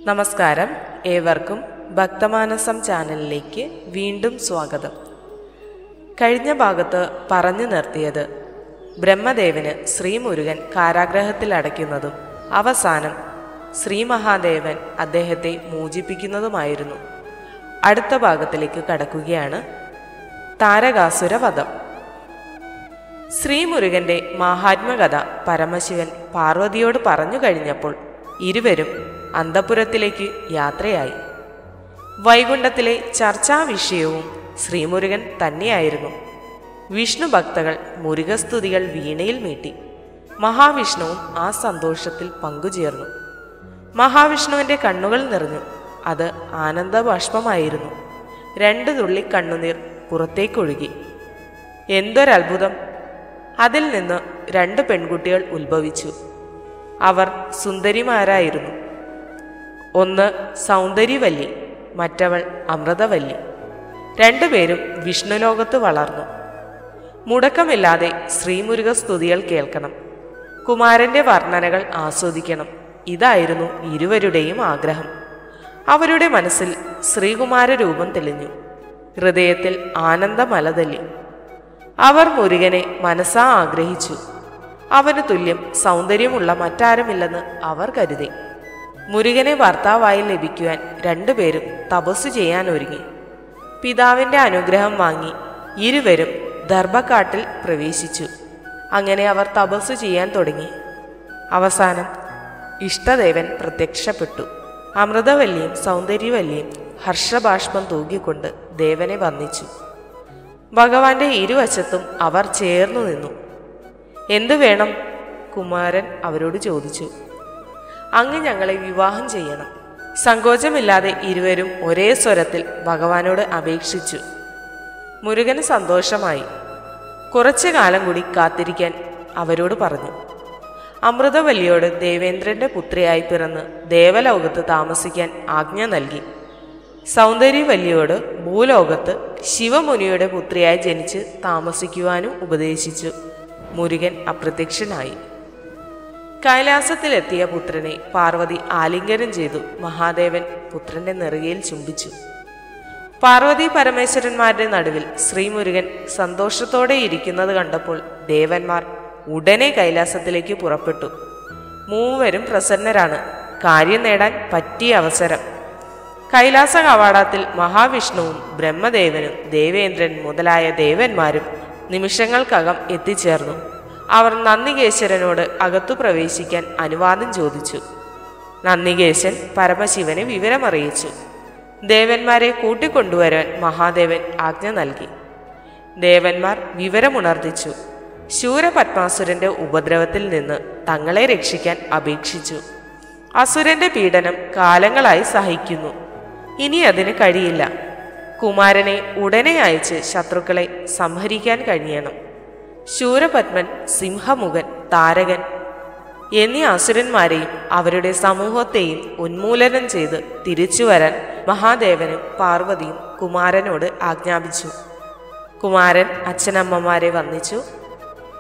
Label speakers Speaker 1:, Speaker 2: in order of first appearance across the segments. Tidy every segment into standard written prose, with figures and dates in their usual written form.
Speaker 1: നമസ്കാരം, ഏവർക്കും ഭക്തമാനസം ചാനലിലേക്ക് വീണ്ടും സ്വാഗതം. കഴിഞ്ഞ ഭാഗത്ത് പറഞ്ഞു നിർത്തിയത് ബ്രഹ്മദേവന് ശ്രീമുരുകൻ കാരാഗ്രഹത്തിൽ അടയ്ക്കുന്നതും അവസാനം ശ്രീ മഹാദേവൻ അദ്ദേഹത്തെ മോചിപ്പിക്കുന്നതുമായിരുന്നു. അടുത്ത ഭാഗത്തിലേക്ക് കടക്കുകയാണ്. താരകാസുര വധം. ശ്രീമുരുകന്റെ മഹാത്മകഥ പരമശിവൻ പാർവതിയോട് പറഞ്ഞു കഴിഞ്ഞപ്പോൾ ഇരുവരും അന്തഃപുരത്തിലേക്ക് യാത്രയായി. വൈകുണ്ഠത്തിലെ ചർച്ചാ വിഷയവും ശ്രീമുരുകൻ തന്നെയായിരുന്നു. വിഷ്ണു ഭക്തകൾ മുരുകസ്തുതികൾ വീണയിൽ മീട്ടി. മഹാവിഷ്ണുവും ആ സന്തോഷത്തിൽ പങ്കുചേർന്നു. മഹാവിഷ്ണുവിന്റെ കണ്ണുകൾ നിറഞ്ഞു. അത് ആനന്ദബാഷ്പമായിരുന്നു. 2 തുള്ളി കണ്ണുനീർ പുറത്തേക്കൊഴുകി. എന്തൊരത്ഭുതം! അതിൽ നിന്ന് 2 പെൺകുട്ടികൾ ഉത്ഭവിച്ചു. അവർ സുന്ദരിമാരായിരുന്നു. ഒന്ന് സൗന്ദര്യവല്ലി, മറ്റവൾ അമൃതവല്ലി. 2 പേരും വിഷ്ണുലോകത്ത് വളർന്നു. മുടക്കമില്ലാതെ ശ്രീമുരുക സ്തുതികൾ കേൾക്കണം, കുമാരന്റെ വർണ്ണനകൾ ആസ്വദിക്കണം. ഇതായിരുന്നു ഇരുവരുടെയും ആഗ്രഹം. അവരുടെ മനസ്സിൽ ശ്രീകുമാര രൂപം തെളിഞ്ഞു. ഹൃദയത്തിൽ ആനന്ദമലതല്ലി. അവർ മുരുകനെ മനസ്സാ ആഗ്രഹിച്ചു. അവന് തുല്യം സൗന്ദര്യമുള്ള മറ്റാരുമില്ലെന്ന് അവർ കരുതി. മുരുകനെ ഭർത്താവായി ലഭിക്കുവാൻ 2 പേരും തപസ്സു ചെയ്യാൻ ഒരുങ്ങി. പിതാവിന്റെ അനുഗ്രഹം വാങ്ങി ഇരുവരും ദർഭക്കാട്ടിൽ പ്രവേശിച്ചു. അങ്ങനെ അവർ തപസ്സു ചെയ്യാൻ തുടങ്ങി. അവസാനം ഇഷ്ടദേവൻ പ്രത്യക്ഷപ്പെട്ടു. അമൃതവല്ലിയും സൗന്ദര്യവല്ലിയും ഹർഷബാഷ്പം തൂകിക്കൊണ്ട് ദേവനെ വന്ദിച്ചു. ഭഗവാന്റെ ഇരുവശത്തും അവർ ചേർന്നു നിന്നു. എന്തു വേണം? കുമാരൻ അവരോട് ചോദിച്ചു. അങ്ങ് ഞങ്ങളെ വിവാഹം ചെയ്യണം. സങ്കോചമില്ലാതെ ഇരുവരും ഒരേ സ്വരത്തിൽ ഭഗവാനോട് അപേക്ഷിച്ചു. മുരുകന് സന്തോഷമായി. കുറച്ചു കാലം കൂടി കാത്തിരിക്കാൻ അവരോട് പറഞ്ഞു. അമൃതവല്ലിയോട് ദേവേന്ദ്രന്റെ പുത്രിയായി പിറന്ന് ദേവലോകത്ത് താമസിക്കാൻ ആജ്ഞ നൽകി. സൗന്ദര്യവല്ലിയോട് ഭൂലോകത്ത് ശിവമുനിയുടെ പുത്രിയായി ജനിച്ച് താമസിക്കുവാനും ഉപദേശിച്ചു. മുരുകൻ അപ്രത്യക്ഷനായി. കൈലാസത്തിലെത്തിയ പുത്രനെ പാർവതി ആലിംഗനം ചെയ്തു. മഹാദേവൻ പുത്രന്റെ നെറുകയിൽ ചുംബിച്ചു. പാർവതി പരമേശ്വരന്മാരുടെ നടുവിൽ ശ്രീമുരുകൻ സന്തോഷത്തോടെ ഇരിക്കുന്നത് കണ്ടപ്പോൾ ദേവന്മാർ ഉടനെ കൈലാസത്തിലേക്ക് പുറപ്പെട്ടു. മൂവരും പ്രസന്നരാണ്. കാര്യം നേടാൻ പറ്റിയ അവസരം. കൈലാസ കവാടത്തിൽ മഹാവിഷ്ണുവും ബ്രഹ്മദേവനും ദേവേന്ദ്രൻ മുതലായ ദേവന്മാരും നിമിഷങ്ങൾക്കകം എത്തിച്ചേർന്നു. അവർ നന്ദികേശ്വരനോട് അകത്തു പ്രവേശിക്കാൻ അനുവാദം ചോദിച്ചു. നന്ദികേശൻ പരമശിവന് വിവരമറിയിച്ചു. ദേവന്മാരെ കൂട്ടിക്കൊണ്ടുവരാൻ മഹാദേവൻ ആജ്ഞ നൽകി. ദേവന്മാർ വിവരമുണർത്തിച്ചു. ശൂരപത്മാസുരന്റെ ഉപദ്രവത്തിൽ നിന്ന് തങ്ങളെ രക്ഷിക്കാൻ അപേക്ഷിച്ചു. അസുരന്റെ പീഡനം കാലങ്ങളായി സഹിക്കുന്നു. ഇനി അതിന് കഴിയില്ല. കുമാരനെ ഉടനെ അയച്ച് ശത്രുക്കളെ സംഹരിക്കാൻ കഴിയണം. ശൂരപത്മൻ, സിംഹമുഖൻ, താരകൻ എന്നീ അസുരന്മാരെയും അവരുടെ സമൂഹത്തെയും ഉന്മൂലനം ചെയ്ത് തിരിച്ചു വരാൻ മഹാദേവനും പാർവതിയും കുമാരനോട് ആജ്ഞാപിച്ചു. കുമാരൻ അച്ഛനമ്മമാരെ വന്ദിച്ചു.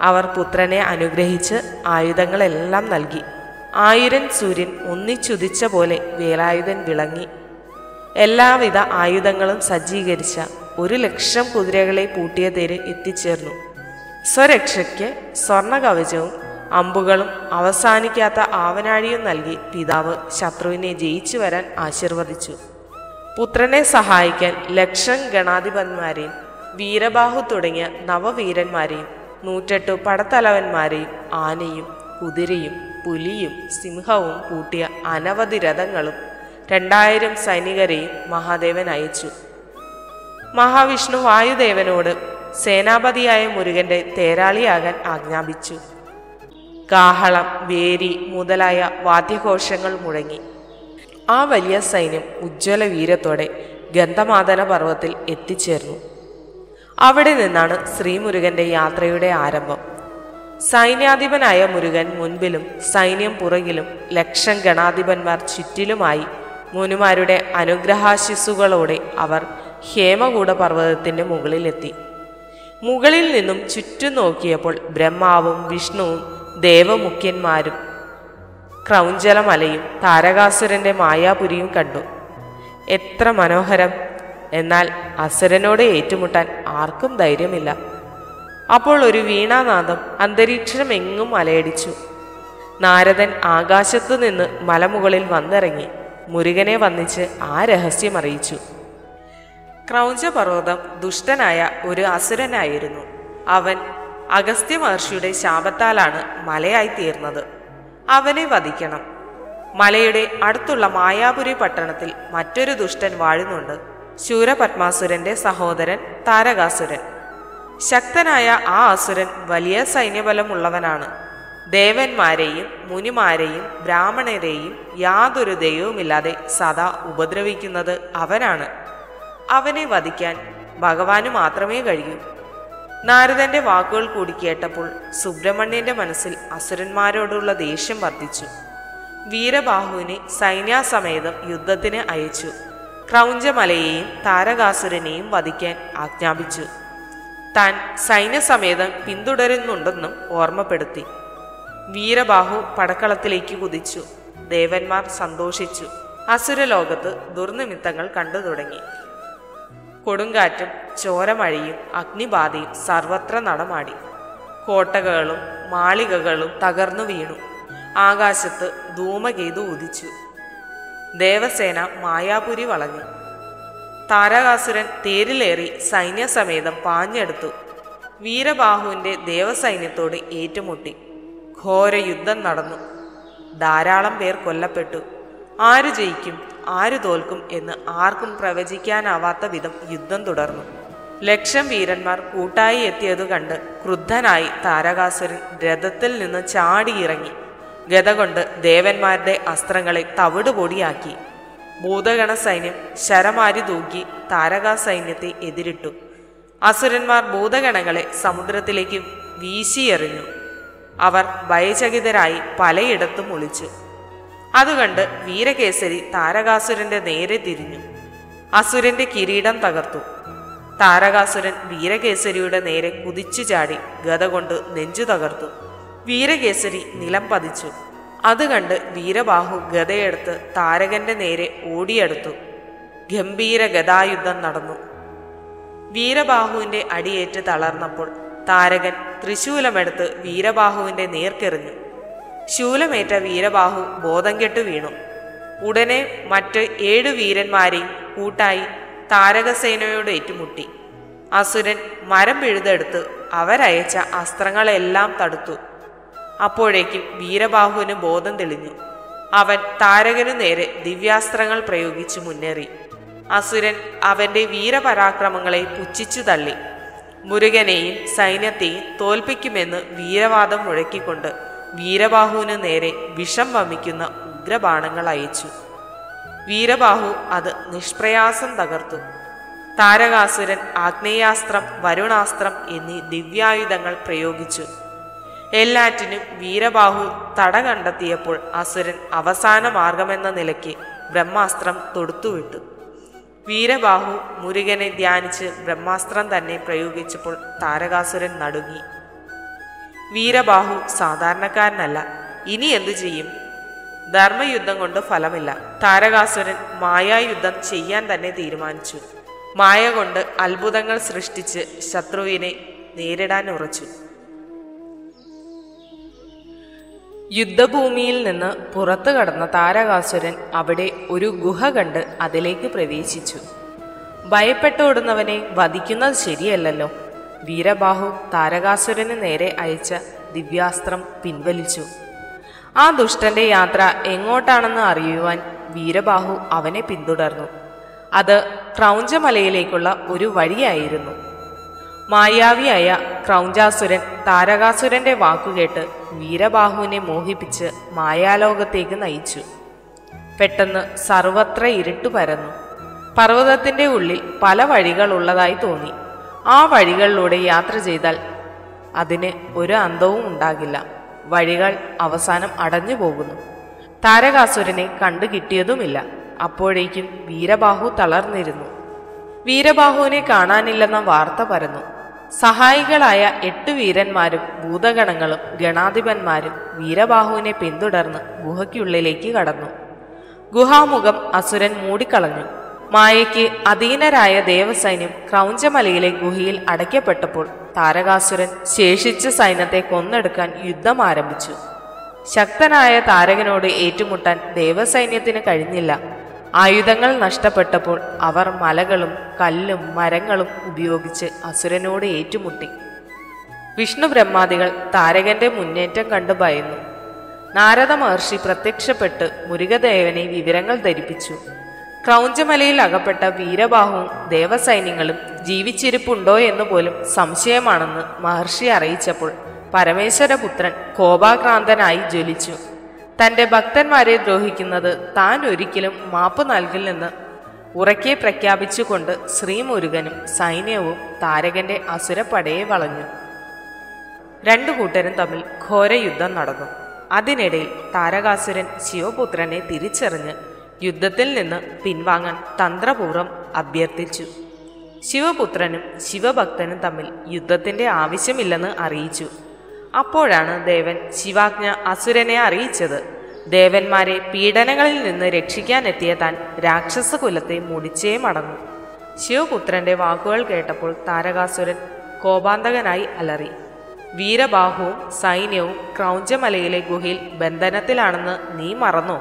Speaker 1: അവർ പുത്രനെ അനുഗ്രഹിച്ച് ആയുധങ്ങളെല്ലാം നൽകി. 1000 സൂര്യൻ ഒന്നിച്ചുദിച്ച പോലെ വേലായുധൻ വിളങ്ങി. എല്ലാവിധ ആയുധങ്ങളും സജ്ജീകരിച്ച 1,00,000 കുതിരകളെ പൂട്ടിയ തേര് എത്തിച്ചേർന്നു. സ്വരക്ഷയ്ക്ക് സ്വർണ്ണ കവചവും അമ്പുകളും അവസാനിക്കാത്ത ആവനാഴിയും നൽകി പിതാവ് ശത്രുവിനെ ജയിച്ചു വരാൻ ആശീർവദിച്ചു. പുത്രനെ സഹായിക്കാൻ 1,00,000 ഗണാധിപന്മാരെയും വീരബാഹു തുടങ്ങിയ നവവീരന്മാരെയും 108 പടത്തലവന്മാരെയും ആനയും കുതിരയും പുലിയും സിംഹവും പൂട്ടിയ അനവധി രഥങ്ങളും 2000 സൈനികരെയും മഹാദേവൻ അയച്ചു. മഹാവിഷ്ണു വായുദേവനോട് സേനാപതിയായ മുരുകന്റെ തേരാളിയാകാൻ ആജ്ഞാപിച്ചു. കാഹളം, വേരി മുതലായ വാദ്യഘോഷങ്ങൾ മുഴങ്ങി. ആ വലിയ സൈന്യം ഉജ്ജ്വല വീരത്തോടെ ഗന്ധമാദന പർവ്വത്തിൽ എത്തിച്ചേർന്നു. അവിടെ നിന്നാണ് ശ്രീമുരുകന്റെ യാത്രയുടെ ആരംഭം. സൈന്യാധിപനായ മുരുകൻ മുൻപിലും സൈന്യം പുറകിലും 1,00,000 ഗണാധിപന്മാർ ചുറ്റിലുമായി മുനിമാരുടെ അനുഗ്രഹാശിസ്സുകളോടെ അവർ ഹേമകൂട പർവ്വതത്തിന്റെ മുകളിലെത്തി. മുകളിൽ നിന്നും ചുറ്റും നോക്കിയപ്പോൾ ബ്രഹ്മാവും വിഷ്ണുവും ദേവമുഖ്യന്മാരും ക്രൗഞ്ചലമലയും താരകാസുരന്റെ മായാപുരിയും കണ്ടു. എത്ര മനോഹരം! എന്നാൽ അസുരനോട് ഏറ്റുമുട്ടാൻ ആർക്കും ധൈര്യമില്ല. അപ്പോൾ ഒരു വീണാനാദം അന്തരീക്ഷമെങ്ങും അലയടിച്ചു. നാരദൻ ആകാശത്തു നിന്ന് മലമുകളിൽ വന്നിറങ്ങി മുരുകനെ വന്നിച്ച് ആ രഹസ്യം അറിയിച്ചു. ക്രൗഞ്ചപർവ്വതം ദുഷ്ടനായ ഒരു അസുരനായിരുന്നു. അവൻ അഗസ്ത്യ മഹർഷിയുടെ ശാപത്താലാണ് മലയായി തീർന്നത്. അവനെ വധിക്കണം. മലയുടെ അടുത്തുള്ള മായാപുരി പട്ടണത്തിൽ മറ്റൊരു ദുഷ്ടൻ വാഴുന്നുണ്ട്, ശൂരപത്മാസുരന്റെ സഹോദരൻ താരകാസുരൻ. ശക്തനായ ആ അസുരൻ വലിയ സൈന്യബലമുള്ളവനാണ്. ദേവന്മാരെയും മുനിമാരെയും ബ്രാഹ്മണരെയും യാതൊരു ദൈവവുമില്ലാതെ സദാ ഉപദ്രവിക്കുന്നത് അവനാണ്. അവനെ വധിക്കാൻ ഭഗവാന് മാത്രമേ കഴിയൂ. നാരദന്റെ വാക്കുകൾ കൂടി കേട്ടപ്പോൾ സുബ്രഹ്മണ്യന്റെ മനസ്സിൽ അസുരന്മാരോടുള്ള ദേഷ്യം വർദ്ധിച്ചു. വീരബാഹുവിനെ സൈന്യാസമേതം യുദ്ധത്തിന് അയച്ചു. ക്രൗഞ്ചമലയെയും താരകാസുരനെയും വധിക്കാൻ ആജ്ഞാപിച്ചു. താൻ സൈന്യസമേതം പിന്തുടരുന്നുണ്ടെന്നും ഓർമ്മപ്പെടുത്തി. വീരബാഹു പടക്കളത്തിലേക്ക് കുതിച്ചു. ദേവന്മാർ സന്തോഷിച്ചു. അസുരലോകത്ത് ദുർനിമിത്തങ്ങൾ കണ്ടു തുടങ്ങി. കൊടുങ്കാറ്റും ചോരമഴയും അഗ്നിബാധയും സർവത്ര നടമാടി. കോട്ടകളും മാളികകളും തകർന്നു വീണു. ആകാശത്ത് ധൂമകേതു ഉദിച്ചു. ദേവസേന മായാപുരി വളഞ്ഞു. താരകാസുരൻ തേരിലേറി സൈന്യസമേതം പാഞ്ഞെടുത്തു. വീരബാഹുവിന്റെ ദേവസൈന്യത്തോട് ഏറ്റുമുട്ടി. ഘോര യുദ്ധം നടന്നു. ധാരാളം പേർ കൊല്ലപ്പെട്ടു. ആരു ജയിക്കും ആരു തോൽക്കും എന്ന് ആർക്കും പ്രവചിക്കാനാവാത്ത വിധം യുദ്ധം തുടർന്നു. ലക്ഷം വീരന്മാർ കൂട്ടായി എത്തിയതു കണ്ട് ക്രുദ്ധനായി താരകാസുരൻ രഥത്തിൽ നിന്ന് ചാടിയിറങ്ങി ഗദ കൊണ്ട് ദേവന്മാരുടെ അസ്ത്രങ്ങളെ തവിടുപൊടിയാക്കി. ഭൂതഗണ സൈന്യം ശരമാരി തൂക്കി താരകാ സൈന്യത്തെ എതിരിട്ടു. അസുരന്മാർ ഭൂതഗണങ്ങളെ സമുദ്രത്തിലേക്ക് വീശിയെറിഞ്ഞു. അവർ ഭയചകിതരായി പലയിടത്തും ഒളിച്ചു. അതുകണ്ട് വീരകേസരി താരകാസുരന്റെ നേരെ തിരിഞ്ഞു. അസുരന്റെ കിരീടം തകർത്തു. താരകാസുരൻ വീരകേസരിയുടെ നേരെ കുതിച്ചു ചാടി ഗദ കൊണ്ട് നെഞ്ചു തകർത്തു. വീരകേസരി നിലം പതിച്ചു. അത് കണ്ട് വീരബാഹു ഗദയെടുത്ത് താരകന്റെ നേരെ ഓടിയെടുത്തു. ഗംഭീര ഗദായുദ്ധം നടന്നു. വീരബാഹുവിന്റെ അടിയേറ്റ് തളർന്നപ്പോൾ താരകൻ ത്രിശൂലമെടുത്ത് വീരബാഹുവിന്റെ നേർക്കെറിഞ്ഞു. ശൂലമേറ്റ വീരബാഹു ബോധം കെട്ടു വീണു. ഉടനെ മറ്റ് 7 വീരന്മാരെയും കൂട്ടായി താരകസേനയോട് ഏറ്റുമുട്ടി. അസുരൻ മരം പിഴുതെടുത്ത് അവരയച്ച അസ്ത്രങ്ങളെല്ലാം തടുത്തു. അപ്പോഴേക്കും വീരബാഹുവിന് ബോധം തെളിഞ്ഞു. അവൻ താരകനു നേരെ ദിവ്യാസ്ത്രങ്ങൾ പ്രയോഗിച്ചു മുന്നേറി. അസുരൻ അവന്റെ വീരപരാക്രമങ്ങളെ പുച്ഛിച്ചു തള്ളി. മുരുകനെയും സൈന്യത്തെയും തോൽപ്പിക്കുമെന്ന് വീരവാദം മുഴക്കിക്കൊണ്ട് വീരബാഹുവിനു നേരെ വിഷം വമിക്കുന്ന ഉഗ്രബാണങ്ങൾ അയച്ചു. വീരബാഹു അത് നിഷ്പ്രയാസം തകർത്തു. താരകാസുരൻ ആഗ്നേയാസ്ത്രം വരുണാസ്ത്രം എന്നീ ദിവ്യായുധങ്ങൾ പ്രയോഗിച്ചു. എല്ലാറ്റിനും വീരബാഹു തട കണ്ടെത്തിയപ്പോൾ അസുരൻ അവസാന മാർഗമെന്ന നിലയ്ക്ക് ബ്രഹ്മാസ്ത്രം തൊടുത്തുവിട്ടു. വീരബാഹു മുരുകനെ ധ്യാനിച്ച് ബ്രഹ്മാസ്ത്രം തന്നെ പ്രയോഗിച്ചപ്പോൾ താരകാസുരൻ നടുങ്ങി. വീരബാഹു സാധാരണക്കാരനല്ല. ഇനി എന്തു ചെയ്യും? ധർമ്മയുദ്ധം കൊണ്ട് ഫലമില്ല. താരകാസുരൻ മായായുദ്ധം ചെയ്യാൻ തന്നെ തീരുമാനിച്ചു. മായ കൊണ്ട് അത്ഭുതങ്ങൾ സൃഷ്ടിച്ച് ശത്രുവിനെ നേരിടാൻ ഉറച്ചു. യുദ്ധഭൂമിയിൽ നിന്ന് പുറത്തു കടന്ന താരകാസുരൻ അവിടെ ഒരു ഗുഹ കണ്ട് അതിലേക്ക് പ്രവേശിച്ചു. ഭയപ്പെട്ടോടുന്നവനെ വധിക്കുന്നത് ശരിയല്ലല്ലോ. വീരബാഹു താരകാസുരന് നേരെ അയച്ച ദിവ്യാസ്ത്രം പിൻവലിച്ചു. ആ ദുഷ്ടന്റെ യാത്ര എങ്ങോട്ടാണെന്ന് അറിയുവാൻ വീരബാഹു അവനെ പിന്തുടർന്നു. അത് ക്രൗഞ്ചമലയിലേക്കുള്ള ഒരു വഴിയായിരുന്നു. മായാവിയായ ക്രൗഞ്ചാസുരൻ താരകാസുരന്റെ വാക്കുകേട്ട് വീരബാഹുവിനെ മോഹിപ്പിച്ച് മായാലോകത്തേക്ക് നയിച്ചു. പെട്ടെന്ന് സർവത്ര ഇരുട്ടു പരന്നു. പർവ്വതത്തിന്റെ ഉള്ളിൽ പല വഴികളുള്ളതായി തോന്നി. ആ വഴികളിലൂടെ യാത്ര ചെയ്താൽ അതിന് ഒരു അന്തവും ഉണ്ടാകില്ല. വഴികൾ അവസാനം അടഞ്ഞു പോകുന്നു. താരകാസുരനെ കണ്ടു കിട്ടിയതുമില്ല. അപ്പോഴേക്കും വീരബാഹു തളർന്നിരുന്നു. വീരബാഹുവിനെ കാണാനില്ലെന്ന വാർത്ത പരന്നു. സഹായികളായ 8 വീരന്മാരും ഭൂതഗണങ്ങളും ഗണാധിപന്മാരും വീരബാഹുവിനെ പിന്തുടർന്ന് ഗുഹയ്ക്കുള്ളിലേക്ക് കടന്നു. ഗുഹാമുഖം അസുരൻ മൂടിക്കളഞ്ഞു. മായയ്ക്ക് അധീനരായ ദേവസൈന്യം ക്രൗഞ്ചമലയിലെ ഗുഹയിൽ അടയ്ക്കപ്പെട്ടപ്പോൾ താരകാസുരൻ ശേഷിച്ച സൈന്യത്തെ കൊന്നെടുക്കാൻ യുദ്ധം ആരംഭിച്ചു. ശക്തനായ താരകനോട് ഏറ്റുമുട്ടാൻ ദേവസൈന്യത്തിന് കഴിഞ്ഞില്ല. ആയുധങ്ങൾ നഷ്ടപ്പെട്ടപ്പോൾ അവർ മലകളും കല്ലും മരങ്ങളും ഉപയോഗിച്ച് അസുരനോട് ഏറ്റുമുട്ടി. വിഷ്ണു ബ്രഹ്മാദികൾ താരകന്റെ മുന്നേറ്റം കണ്ടു ഭയന്നു. നാരദ മഹർഷി പ്രത്യക്ഷപ്പെട്ട് മുരുകദേവനെ വിവരങ്ങൾ ധരിപ്പിച്ചു. ക്രൗഞ്ചമലയിൽ അകപ്പെട്ട വീരബാഹുവും ദേവസൈന്യങ്ങളും ജീവിച്ചിരിപ്പുണ്ടോ എന്ന് പോലും സംശയമാണെന്ന് മഹർഷി അറിയിച്ചപ്പോൾ പരമേശ്വരപുത്രൻ കോപാക്രാന്തനായി ജ്വലിച്ചു. തന്റെ ഭക്തന്മാരെ ദ്രോഹിക്കുന്നത് താൻ ഒരിക്കലും മാപ്പ് നൽകില്ലെന്ന് ഉറക്കെ പ്രഖ്യാപിച്ചുകൊണ്ട് ശ്രീമുരുകനും സൈന്യവും താരകന്റെ അസുരപ്പടയെ വളഞ്ഞു. രണ്ടു കൂട്ടരും തമ്മിൽ ഘോരയുദ്ധം നടന്നു. അതിനിടയിൽ താരകാസുരൻ ശിവപുത്രനെ തിരിച്ചറിഞ്ഞ് യുദ്ധത്തിൽ നിന്ന് പിൻവാങ്ങാൻ തന്ത്രപൂർവ്വം അഭ്യർത്ഥിച്ചു. ശിവപുത്രനും ശിവഭക്തനും തമ്മിൽ യുദ്ധത്തിന്റെ ആവശ്യമില്ലെന്ന് അറിയിച്ചു. അപ്പോഴാണ് ദേവൻ ശിവാജ്ഞ അസുരനെ അറിയിച്ചത്. ദേവന്മാരെ പീഡനങ്ങളിൽ നിന്ന് രക്ഷിക്കാനെത്തിയ താൻ രാക്ഷസകുലത്തെ മുടിച്ചേ മടങ്ങും. ശിവപുത്രന്റെ വാക്കുകൾ കേട്ടപ്പോൾ താരകാസുരൻ കോപാന്തകനായി അലറി. വീരബാഹുവും സൈന്യവും ക്രൗഞ്ചമലയിലെ ഗുഹയിൽ ബന്ധനത്തിലാണെന്ന് നീ മറന്നോ?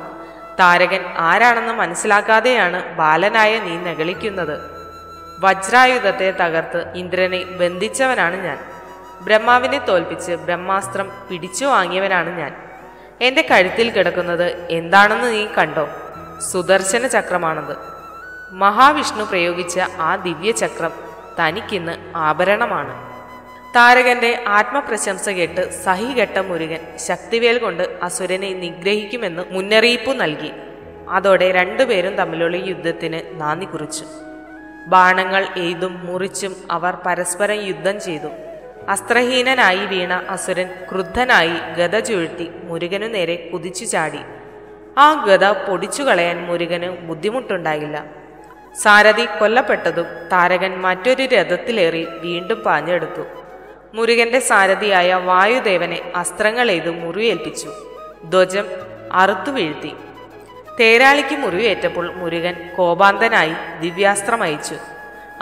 Speaker 1: താരകൻ ആരാണെന്ന് മനസ്സിലാക്കാതെയാണ് ബാലനായ നീ നെഗളിക്കുന്നത്. വജ്രായുധത്തെ തകർത്ത് ഇന്ദ്രനെ ബന്ധിച്ചവനാണ് ഞാൻ. ബ്രഹ്മാവിനെ തോൽപ്പിച്ച് ബ്രഹ്മാസ്ത്രം പിടിച്ചു വാങ്ങിയവനാണ് ഞാൻ. എൻ്റെ കഴുത്തിൽ കിടക്കുന്നത് എന്താണെന്ന് നീ കണ്ടോ? സുദർശന ചക്രമാണത്. മഹാവിഷ്ണു പ്രയോഗിച്ച ആ ദിവ്യചക്രം തനിക്കിന്ന് ആഭരണമാണ്. താരകന്റെ ആത്മപ്രശംസ കേട്ട് സഹികെട്ട മുരുകൻ ശക്തിവേൽ കൊണ്ട് അസുരനെ നിഗ്രഹിക്കുമെന്ന് മുന്നറിയിപ്പു നൽകി. അതോടെ രണ്ടുപേരും തമ്മിലുള്ള യുദ്ധത്തിന് നാന്ദി കുറിച്ചു. ബാണങ്ങൾ എയ്തും മുറിച്ചും അവർ പരസ്പരം യുദ്ധം ചെയ്തു. അസ്ത്രഹീനനായി വീണ അസുരൻ ക്രുദ്ധനായി ഗദ ചുഴറ്റി മുരുകനു നേരെ കുതിച്ചു ചാടി. ആ ഗദ പൊടിച്ചു കളയാൻ മുരുകന് ബുദ്ധിമുട്ടുണ്ടായില്ല. സാരഥി കൊല്ലപ്പെട്ടതും താരകൻ മറ്റൊരു രഥത്തിലേറി വീണ്ടും പാഞ്ഞെടുത്തു. മുരുകന്റെ സാരഥിയായ വായുദേവനെ അസ്ത്രങ്ങളെയ്ത് മുറിവേൽപ്പിച്ചു. ധ്വജം അറുത്തു വീഴ്ത്തി. തേരാളിക്ക് മുറിവേറ്റപ്പോൾ മുരുകൻ കോപാന്തനായി ദിവ്യാസ്ത്രമയച്ചു.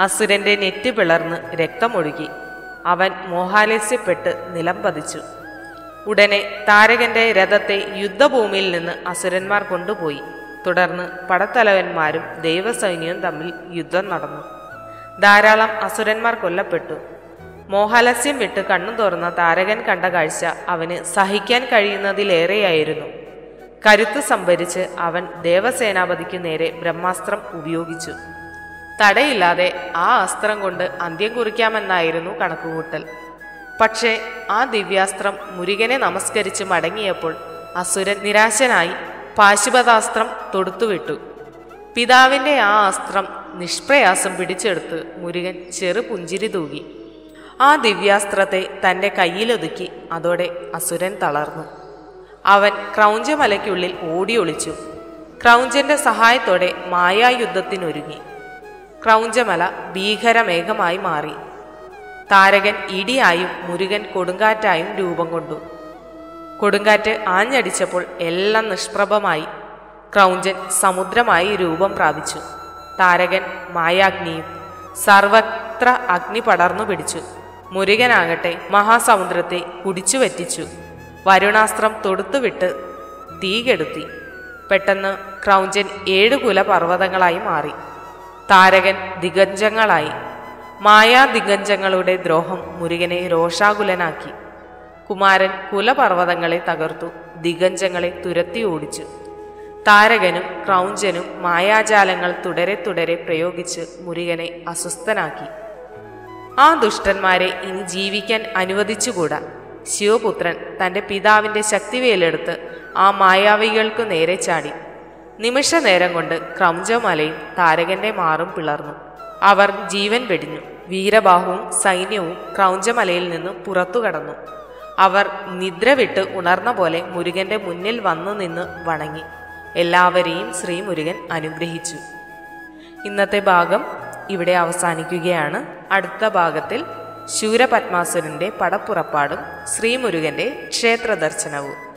Speaker 1: അസുരന്റെ നെറ്റി പിളർന്ന് രക്തമൊഴുകി. അവൻ മോഹാലസ്യപ്പെട്ട് നിലം പതിച്ചു. ഉടനെ താരകന്റെ രഥത്തെ യുദ്ധഭൂമിയിൽ നിന്ന് അസുരന്മാർ കൊണ്ടുപോയി. തുടർന്ന് പടത്തലവന്മാരും ദൈവസൈന്യവും തമ്മിൽ യുദ്ധം നടന്നു. ധാരാളം അസുരന്മാർ കൊല്ലപ്പെട്ടു. മോഹാലസ്യം വിട്ട് കണ്ണു തുറന്ന താരകൻ കണ്ട കാഴ്ച അവന് സഹിക്കാൻ കഴിയുന്നതിലേറെയായിരുന്നു. കരുത്ത് സംഭരിച്ച് അവൻ ദേവസേനാപതിക്കു നേരെ ബ്രഹ്മാസ്ത്രം ഉപയോഗിച്ചു. തടയില്ലാതെ ആ അസ്ത്രം കൊണ്ട് അന്ത്യം കുറിക്കാമെന്നായിരുന്നു കണക്കുകൂട്ടൽ. പക്ഷേ ആ ദിവ്യാസ്ത്രം മുരുകനെ നമസ്കരിച്ച് മടങ്ങിയപ്പോൾ അസുരൻ നിരാശനായി പാശുപതാസ്ത്രം തൊടുത്തുവിട്ടു. പിതാവിൻ്റെ ആ അസ്ത്രം നിഷ്പ്രയാസം പിടിച്ചെടുത്ത് മുരുകൻ ചെറു പുഞ്ചിരി തൂകി. ആ ദിവ്യാസ്ത്രത്തെ തൻ്റെ കയ്യിലൊതുക്കി. അതോടെ അസുരൻ തളർന്നു. അവൻ ക്രൗഞ്ചമലയ്ക്കുള്ളിൽ ഓടി ഒളിച്ചു. ക്രൗഞ്ചന്റെ സഹായത്തോടെ മായായുദ്ധത്തിനൊരുങ്ങി. ക്രൗഞ്ചമല ഭീകരമേഘമായി മാറി. താരകൻ ഇടിയായും മുരുകൻ കൊടുങ്കാറ്റായും രൂപം കൊണ്ടു. കൊടുങ്കാറ്റ് ആഞ്ഞടിച്ചപ്പോൾ എല്ലാം നിഷ്പ്രഭമായി. ക്രൗഞ്ചൻ സമുദ്രമായി രൂപം പ്രാപിച്ചു. താരകൻ മായാഗ്നിയും. സർവത്ര അഗ്നി പടർന്നു പിടിച്ചു. മുരുകനാകട്ടെ മഹാസമുദ്രത്തെ കുടിച്ചു വറ്റിച്ചു. വരുണാസ്ത്രം തൊടുത്തുവിട്ട് തീ കെടുത്തി. പെട്ടെന്ന് ക്രൗഞ്ചൻ 7 കുലപർവ്വതങ്ങളായി മാറി. താരകൻ ദിഗഞ്ചങ്ങളായി. മായാ ദിഗഞ്ചങ്ങളുടെ ദ്രോഹം മുരുകനെ രോഷാകുലനാക്കി. കുമാരൻ കുലപർവ്വതങ്ങളെ തകർത്തു. ദിഗഞ്ചങ്ങളെ തുരത്തി ഓടിച്ചു. താരകനും ക്രൗഞ്ചനും മായാജാലങ്ങൾ തുടരെ തുടരെ പ്രയോഗിച്ച് മുരുകനെ അസ്വസ്ഥനാക്കി. ആ ദുഷ്ടന്മാരെ ഇനി ജീവിക്കാൻ അനുവദിച്ചുകൂടാ. ശിവപുത്രൻ തൻ്റെ പിതാവിൻ്റെ ശക്തിവേലെടുത്ത് ആ മായാവികൾക്കു നേരെ ചാടി. നിമിഷ നേരം കൊണ്ട് ക്രൗഞ്ചമലയും താരകന്റെ മാറും പിളർന്നു. അവർ ജീവൻ വെടിഞ്ഞു. വീരബാഹുവും സൈന്യവും ക്രൗഞ്ചമലയിൽ നിന്ന് പുറത്തു കടന്നു. അവർ നിദ്ര വിട്ട് ഉണർന്ന പോലെ മുരുകന്റെ മുന്നിൽ വന്നു നിന്ന് വണങ്ങി. എല്ലാവരെയും ശ്രീ മുരുകൻ അനുഗ്രഹിച്ചു. ഇന്നത്തെ ഭാഗം ഇവിടെ അവസാനിക്കുകയാണ്. അടുത്ത ഭാഗത്തിൽ ശൂരപത്മാസുരന്റെ പടപ്പുറപ്പാടും ശ്രീമുരുകന്റെ ക്ഷേത്ര ദർശനവും.